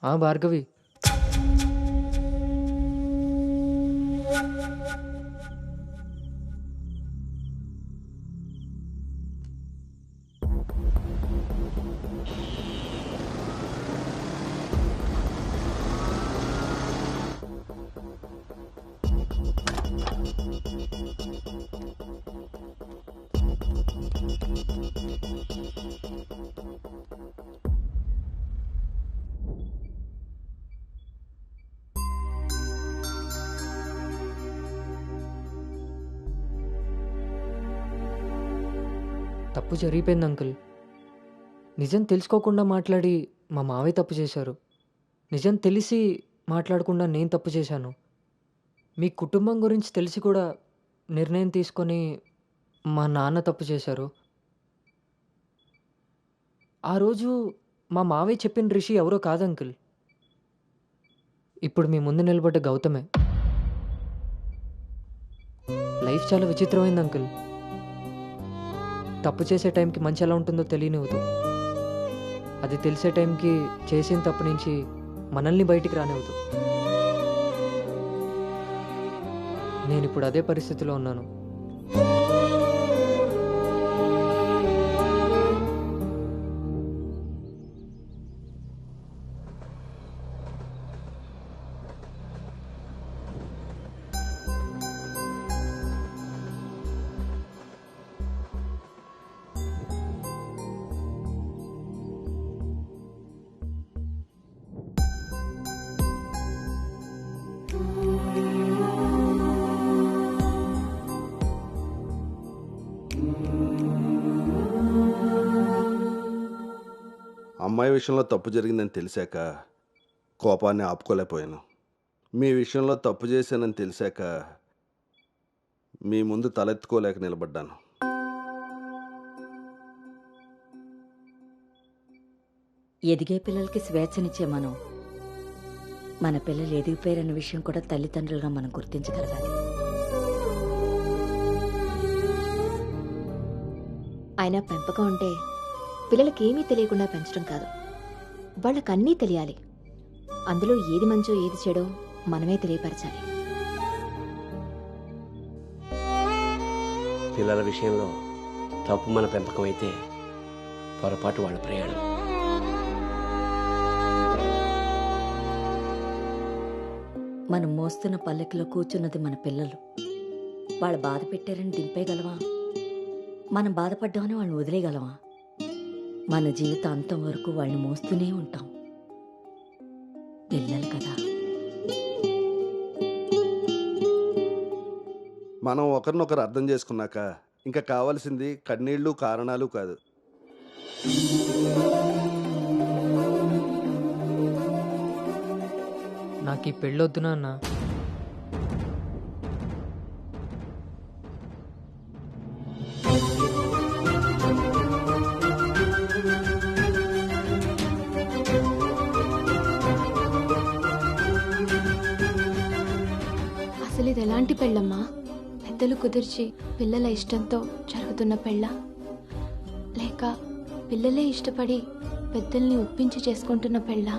భార్గవి. తప్పు జరిగిపోయింది అంకుల్. నిజం తెలుసుకోకుండా మాట్లాడి మా మావయ్య తప్పు చేశారు. నిజం తెలిసి మాట్లాడకుండా నేను తప్పు చేశాను. మీ కుటుంబం గురించి తెలిసి కూడా నిర్ణయం తీసుకొని మా నాన్న తప్పు చేశారు. ఆ రోజు మా మావయ్య చెప్పిన రిషి ఎవరో కాదు అంకుల్. ఇప్పుడు మీ ముందు నిలబడ్డ గౌతమే. లైఫ్ చాలా విచిత్రమైంది అంకుల్. తప్పు చేసే టైంకి మంచి ఎలా ఉంటుందో తెలియనివ్వదు. అది తెలిసే టైంకి చేసిన తప్పు నుంచి మనల్ని బయటికి రానివ్వదు. నేను ఇప్పుడు అదే పరిస్థితిలో ఉన్నాను. అమ్మాయి విషయంలో తప్పు జరిగిందని తెలిసాక కోపాన్ని ఆపుకోలేకపోయాను. మీ విషయంలో తప్పు చేశానని తెలిసాక మీ ముందు తలెత్తుకోలేక నిలబడ్డాను. ఎదిగే పిల్లలకి స్వేచ్ఛనిచ్చే మనం మన పిల్లలు ఎదిగిపోయారన్న విషయం కూడా తల్లిదండ్రులుగా మనం గుర్తించగలగాలి. అయినా పెంపకం అంటే పిల్లలకి ఏమీ తెలియకుండా పెంచడం కాదు, వాళ్ళకి అన్నీ తెలియాలి. అందులో ఏది మంచో ఏది చెడో మనమే తెలియపరచాలి. పిల్లల విషయంలో తప్పు మన పెంపకం అయితే పొరపాటు వాళ్ళ ప్రయాణం. మనం మోస్తున్న పల్లెకిలో కూర్చున్నది మన పిల్లలు. వాళ్ళు బాధ పెట్టారని దింపేయగలవా? మనం బాధపడ్డామని వాళ్ళని వదిలేయగలవా? మన జీవితం అంతం వరకు వాళ్ళని మోస్తూనే ఉంటాం. పిల్లలు కదా. మనం ఒకరినొకరు అర్థం చేసుకున్నాక ఇంకా కావాల్సింది కన్నీళ్ళు కారణాలు కాదు. నాకు ఈ పెళ్ళొద్దు నాన్న. అసలు ఇది ఎలాంటి పెళ్ళమ్మా? పెద్దలు కుదిర్చి పిల్లల ఇష్టంతో జరుగుతున్న పెళ్ళ, లేక పిల్లలే ఇష్టపడి పెద్దల్ని ఒప్పించి చేసుకుంటున్న పెళ్ళ?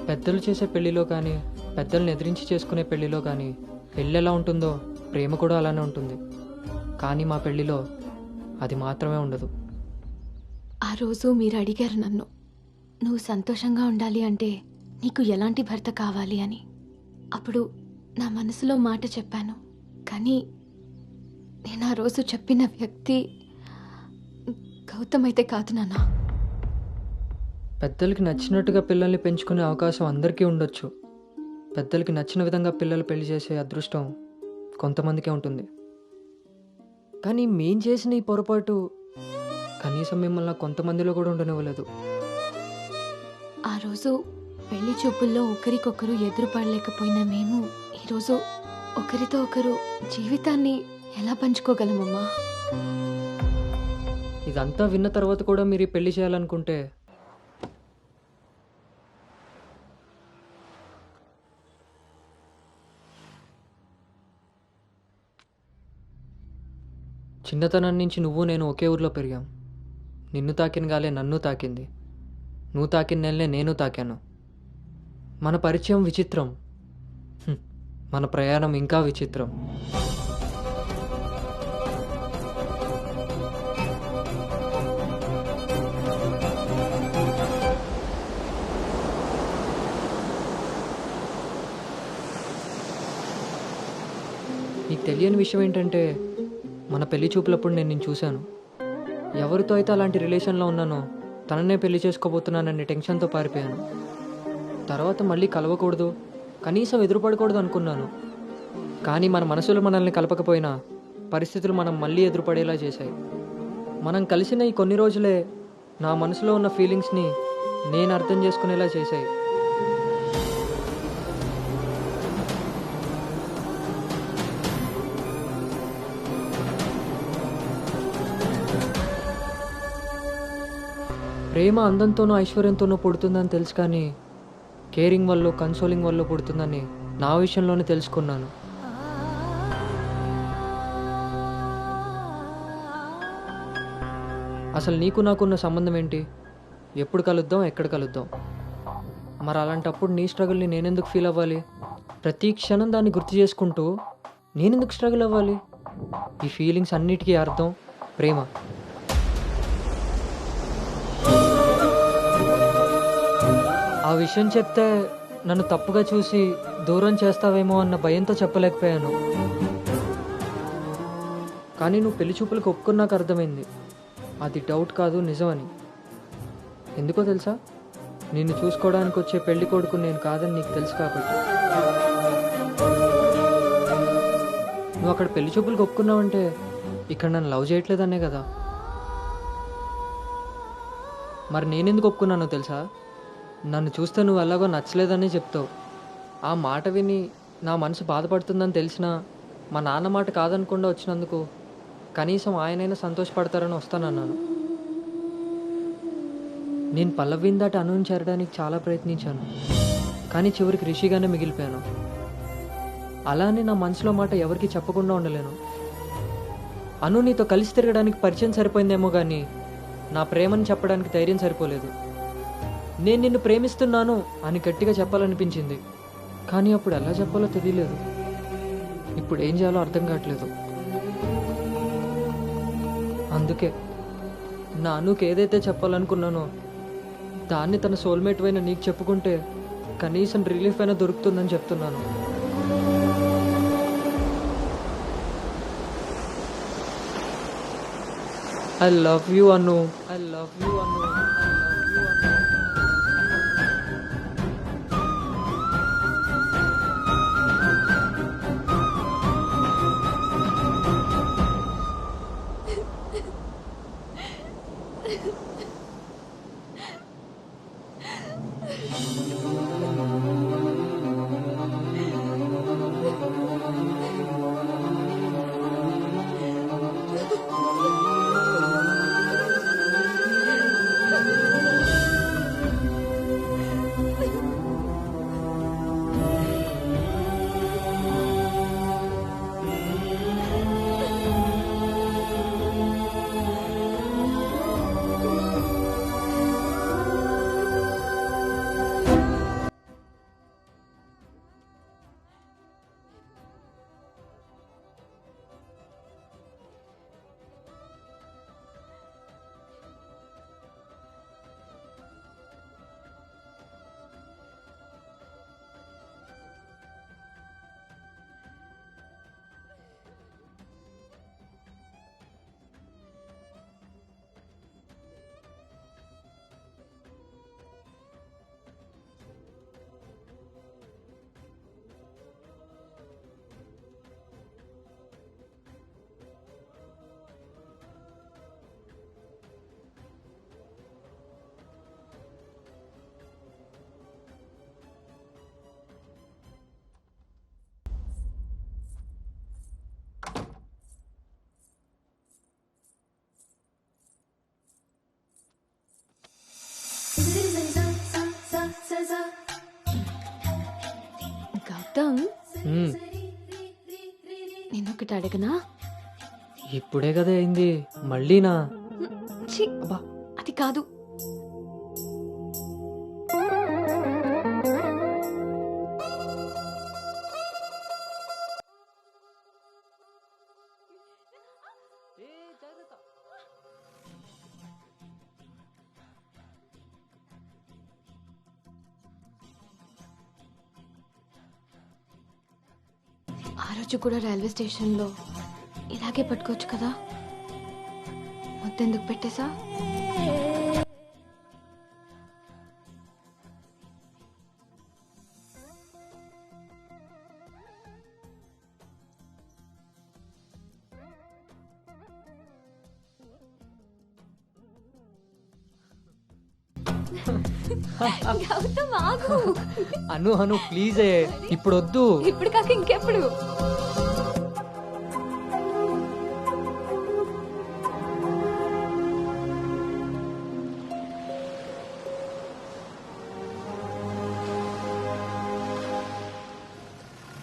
పెద్దలు చేసే పెళ్లిలో కానీ పెద్దల్ని ఎదిరించి చేసుకునే పెళ్లిలో కానీ పెళ్ళి ఎలా ఉంటుందో ప్రేమ కూడా అలానే ఉంటుంది. కానీ మా పెళ్లిలో అది మాత్రమే ఉండదు. ఆ రోజు మీరు అడిగారు నన్ను, నువ్వు సంతోషంగా ఉండాలి అంటే నీకు ఎలాంటి భర్త కావాలి అని. అప్పుడు నా మనసులో మాట చెప్పాను. కానీ నేను ఆ రోజు చెప్పిన వ్యక్తి గౌతమ్ అయితే కాదు నాన్న. పెద్దలకి నచ్చినట్టుగా పిల్లల్ని పెంచుకునే అవకాశం అందరికీ ఉండొచ్చు. పెద్దలకి నచ్చిన విధంగా పిల్లలు పెళ్లి చేసే అదృష్టం కొంతమందికే ఉంటుంది. కానీ మేం చేసిన ఈ పొరపాటు కనీసం మిమ్మల్ని కొంతమందిలో కూడా ఉండనివ్వలేదు. ఆ రోజు పెళ్లి చూపుల్లో ఒకరికొకరు ఎదురుపడలేకపోయినా మేము ఈరోజు ఒకరితో ఒకరు జీవితాన్ని ఎలా పంచుకోగలమమ్మా? ఇదంతా విన్న తర్వాత కూడా మీరు ఈ పెళ్లి చేయాలనుకుంటే చిన్నతనం నుంచి నువ్వు నేను ఒకే ఊర్లో పెరిగాం. నిన్ను తాకిన గాలే నన్ను తాకింది. నువ్వు తాకిన నెలనే నేను తాకాను. మన పరిచయం విచిత్రం. హ్మ్. మన ప్రయాణం ఇంకా విచిత్రం. నీకు తెలియని విషయం ఏంటంటే మన పెళ్లి చూపులప్పుడు నేను నిన్ను చూశాను. ఎవరితో అయితే అలాంటి రిలేషన్లో ఉన్నానో తననే పెళ్లి చేసుకోబోతున్నానని టెన్షన్తో పారిపోయాను. తర్వాత మళ్ళీ కలవకూడదు, కనీసం ఎదురుపడకూడదు అనుకున్నాను. కానీ మన మనసులు మనల్ని కలపకపోయినా పరిస్థితులు మనం మళ్ళీ ఎదురుపడేలా చేశాయి. మనం కలిసిన ఈ కొన్ని రోజులే నా మనసులో ఉన్న ఫీలింగ్స్ని నేను అర్థం చేసుకునేలా చేశాయి. ప్రేమ అందంతోనూ ఐశ్వర్యంతోనూ పుడుతుందని తెలుసు, కానీ కేరింగ్ వల్ల కన్సోలింగ్ వల్ల పుడుతుందని నా విషయంలోనే తెలుసుకున్నాను. అసలు నీకు నాకున్న సంబంధం ఏంటి? ఎప్పుడు కలుద్దాం, ఎక్కడ కలుద్దాం? మరి అలాంటప్పుడు నీ స్ట్రగుల్ని నేనెందుకు ఫీల్ అవ్వాలి? ప్రతి క్షణం దాన్ని గుర్తు చేసుకుంటూ నేనెందుకు స్ట్రగుల్ అవ్వాలి? ఈ ఫీలింగ్స్ అన్నిటికీ అర్థం ప్రేమ. ఆ విషయం చెప్తే నన్ను తప్పుగా చూసి దూరం చేస్తావేమో అన్న భయంతో చెప్పలేకపోయాను. కానీ నువ్వు పెళ్లి చూపులకు ఒప్పుకున్నాక అర్థమైంది అది డౌట్ కాదు, నిజమని. ఎందుకో తెలుసా? నిన్ను చూసుకోవడానికి వచ్చే పెళ్లి కొడుకు నేను కాదని నీకు తెలుసు కాబట్టి. నువ్వు అక్కడ పెళ్లి చూపులకు ఒప్పుకున్నావంటే ఇక్కడ నన్ను లవ్ చేయట్లేదనే కదా. మరి నేనెందుకు ఒప్పుకున్నానో తెలుసా? నన్ను చూస్తే నువ్వు ఎలాగో నచ్చలేదని చెప్తావు. ఆ మాట విని నా మనసు బాధపడుతుందని తెలిసినా మా నాన్న మాట కాదనకుండా వచ్చినందుకు కనీసం ఆయనైనా సంతోషపడతారని వస్తానన్నాను. నేను పల్లవిని దాటి అనుని చేరడానికి చాలా ప్రయత్నించాను, కానీ చివరికి రిషిగానే మిగిలిపోయాను. అలానే నా మనసులో మాట ఎవరికి చెప్పకుండా ఉండలేను. అను నీతో కలిసి తిరగడానికి పరిచయం సరిపోయిందేమో కానీ నా ప్రేమని చెప్పడానికి ధైర్యం సరిపోలేదు. నేను నిన్ను ప్రేమిస్తున్నాను అని గట్టిగా చెప్పాలనిపించింది, కానీ అప్పుడు ఎలా చెప్పాలో తెలియలేదు. ఇప్పుడు ఏం చేయాలో అర్థం కావట్లేదు. అందుకే నా అనుకి ఏదైతే చెప్పాలనుకున్నానో దాన్ని తన సోల్మేట్ అయిన నీకు చెప్పుకుంటే కనీసం రిలీఫ్ అయినా దొరుకుతుందని చెప్తున్నాను. ఐ లవ్ యూ అను. ఐ లవ్ యూ అను. గౌతమ్, నేనొకటి అడగనా? ఇప్పుడే కదా అయింది, మళ్ళీనా? ఛీ, అబ్బా, అది కాదు. రోజు కూడా రైల్వే స్టేషన్లో ఇలాగే పట్టుకోవచ్చు కదా, ముద్దెందుకు పెట్టేసా? అను అను ప్లీజ్ ఇప్పుడు వద్దు. ఇప్పుడు కాక ఇంకెప్పుడు?